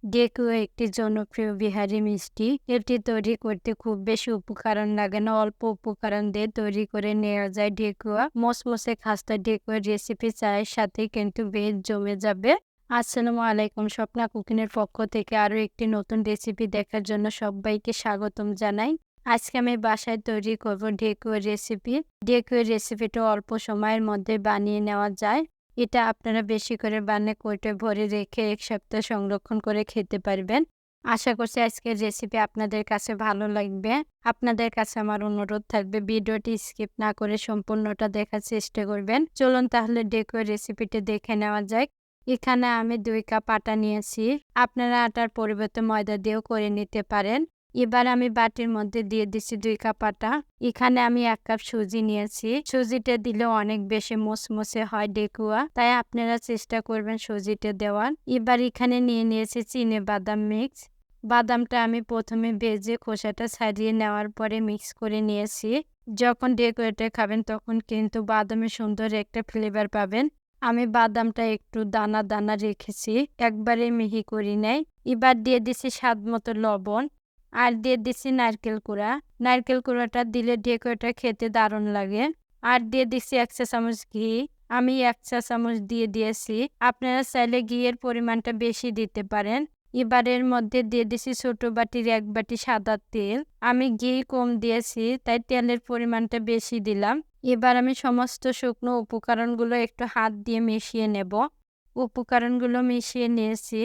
ঠেকুয়া একটি জনপ্রিয় বিহারি মিষ্টি। এটি তৈরি করতে খুব বেশি উপকরণ লাগে না, অল্প উপকরণ দিয়ে তৈরি করে নেওয়া যায় ঠেকুয়া। মসমসে খাস্তা ঠেকুয়ার রেসিপি চায়ের সাথে কিন্তু বেশ জমে যাবে। আসসালামু আলাইকুম, স্বপ্না কুকিং এর পক্ষ থেকে আরো একটি নতুন রেসিপি দেখার জন্য সবাইকে স্বাগতম জানাই। আজকে আমি বাসায় তৈরি করব ঠেকুয়ার রেসিপি। ঠেকুয়ার রেসিপিটা অল্প সময়ের মধ্যে বানিয়ে নেওয়া যায়। এটা আপনারা বেশি করে বানিয়ে কৌটোয় ভরে রেখে ১ সপ্তাহ সংরক্ষণ করে খেতে পারবেন। আশা করছি আজকের রেসিপি আপনাদের কাছে ভালো লাগবে। আপনাদের কাছে আমার অনুরোধ থাকবে ভিডিওটি স্কিপ না করে সম্পূর্ণটা দেখার চেষ্টা করবেন। চলুন তাহলে ঠেকুয়ার রেসিপিটি দেখে নেওয়া যাক। এখানে আমি ২ কাপ আটা নিয়েছি। আপনারা আটার পরিবর্তে ময়দা দিয়েও করে নিতে পারেন। এবার আমি বাটির মধ্যে দিয়ে দিচ্ছি ২ কাপ আটা। এখানে আমি ১ কাপ সুজি নিয়েছি। সুজিটা দিলে অনেক বেশি মুসমুসে হয় ঠেকুয়া, তাই আপনারা চেষ্টা করবেন সুজিটা দেওয়ার। এবার এখানে নিয়ে নিয়েছি চিনে বাদাম মিক্স। বাদামটা আমি প্রথমে ভেজে খোসাটা ছাড়িয়ে নেওয়ার পরে মিক্স করে নিয়েছি। যখন ঠেকুয়াটা খাবেন তখন কিন্তু বাদামের সুন্দর একটা ফ্লেভার পাবেন। আমি বাদামটা একটু দানা দানা রেখেছি, একবারে মিহি করি নাই। এবার দিয়ে দিচ্ছি স্বাদ মতো লবণ আর দিয়ে দিচ্ছি নারকেল কুড়া। নারকেল কুড়াটা দিলে ঠেকুয়াটা খেতে দারুণ লাগে। আর দিয়ে দিচ্ছি ১ চা চামচ ঘি। আমি ১ চা চামচ দিয়ে দিয়েছি। আপনারা চাইলে ঘিয়ের পরিমাণটা বেশি দিতে পারেন। এবার এর মধ্যে দিয়ে দিচ্ছি ছোট বাটির ১ বাটি সাদা তেল। আমি ঘি কম দিয়েছি তাই তেলের পরিমাণটা বেশি দিলাম। এবার আমি সমস্ত শুকনো উপকরণগুলো একটু হাত দিয়ে মিশিয়ে নেব। উপকরণগুলো মিশিয়ে নিয়েছি।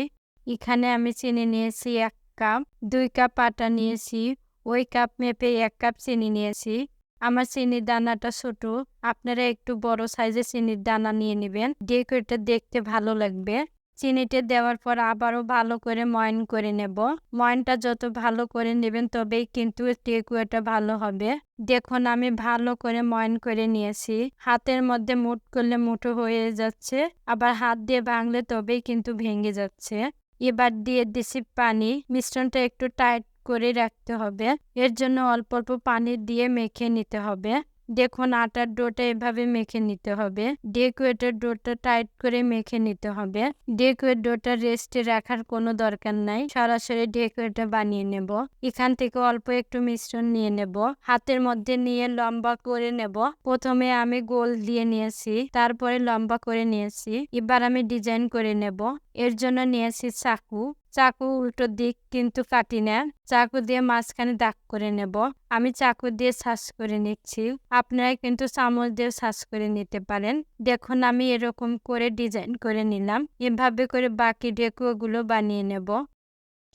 এখানে আমি চিনি নিয়েছি ১ কাপ, ২ কাপ আটা নিয়েছি, ওই কাপ মেপে ১ কাপ চিনি নিয়েছি। আমার চিনির দানাটা ছোট, আপনারা একটু বড় সাইজের চিনির দানা নিয়ে নেবেন, ঠেকুয়াটা দেখতে ভালো লাগবে। চিনিটা দেওয়ার পর আবারও ভালো করে ময়ন করে নেব। ময়নটা যত ভালো করে নেবেন তবেই কিন্তু ঠেকুয়াটা ভালো হবে। দেখুন আমি ভালো করে ময়ন করে নিয়েছি। হাতের মধ্যে মুঠ করলে মুঠো হয়ে যাচ্ছে, আবার হাত দিয়ে ভাঙলে তবেই কিন্তু ভেঙে যাচ্ছে। এবার দিয়ে দিছি পানি। মিশ্রণটা একটু টাইট করে রাখতে হবে, এর জন্য অল্প অল্প পানি দিয়ে মেখে নিতে হবে। দেখুন আটার ডোটা এভাবে মেখে নিতে হবে। ঠেকুয়াটার ডোটা টাইট করে মেখে নিতে হবে। ঠেকুয়ার ডোটা রেস্টে রাখার কোনো দরকার নাই, সরাসরি ঠেকুয়াটা বানিয়ে নেব। এখান থেকে অল্প একটু মিশ্রণ নিয়ে নেব, হাতের মধ্যে নিয়ে লম্বা করে নেব। প্রথমে আমি গোল দিয়ে নিয়েছি, তারপরে লম্বা করে নিয়েছি। এবার আমি ডিজাইন করে নেব। এর জন্য নিয়েছি চাকু। চাকু উল্টো দিক কিন্তু কাটি না, চাকু দিয়ে মাঝখানে দাগ করে নেব। আমি চাকু দিয়ে সাজ করে নিচ্ছি, আপনারা কিন্তু চামচ দিয়ে সাজ করে নিতে পারেন। দেখুন আমি এরকম করে ডিজাইন করে নিলাম। এভাবে করে বাকি ঠেকুয়াগুলো বানিয়ে নেব।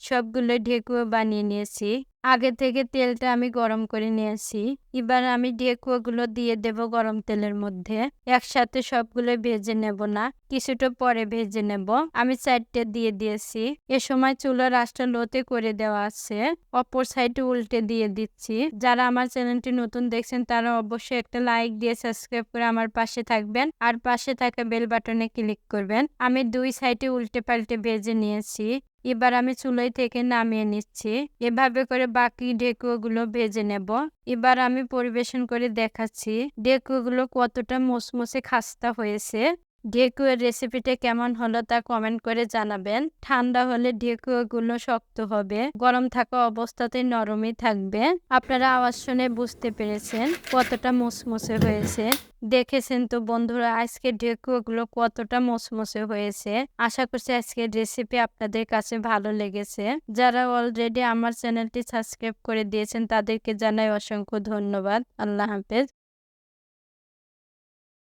সবগুলো ঠেকুয়া বানিয়ে নিয়েছি। আগে থেকে তেলটা আমি গরম করে নিয়েছি। এবার আমি ঠেকুয়াগুলো দিয়ে দেব গরম তেলের মধ্যে। একসাথে সবগুলো ভেজে নেব না, কিছুটা পরে ভেজে নেব। আমি 4টে দিয়ে দিয়েছি। এ সময় চুলার আঁচটা লোতে করে দেওয়া আছে। অপর সাইডে উল্টে দিয়ে দিচ্ছি। যারা আমার চ্যানেলটি নতুন দেখছেন তারা অবশ্যই একটা লাইক দিয়ে সাবস্ক্রাইব করে আমার পাশে থাকবেন আর পাশে থাকা বেল বাটনে ক্লিক করবেন। আমি 2 সাইডে উল্টে পাল্টে ভেজে নিয়েছি। এবার আমি চুলাই থেকে নামিয়ে নিচ্ছি। এভাবে করে বাকি ঠেকুয়াগুলো ভেজে নেব। এবার আমি পরিবেশন করে দেখাচ্ছি ঠেকুয়াগুলো কতটা মুসমুসে খাস্তা হয়েছে। ঠেকুয়ার রেসিপিটা কেমন হলো তা কমেন্ট করে জানাবেন। ঠান্ডা হলে ঠেকুয়াগুলো শক্ত হবে, গরম থাকা অবস্থাতেই নরমই থাকবে। আপনারা আওয়াজ শুনে বুঝতে পেরেছেন কতটা মুসমুসে হয়েছে। দেখেছেন তো বন্ধুরা আজকের ঠেকুয়াগুলো কতটা মুসমুসে হয়েছে। আশা করছি আজকের রেসিপি আপনাদের কাছে ভালো লেগেছে। যারা অলরেডি আমার চ্যানেলটি সাবস্ক্রাইব করে দিয়েছেন তাদেরকে জানাই অসংখ্য ধন্যবাদ। আল্লাহ হাফেজ।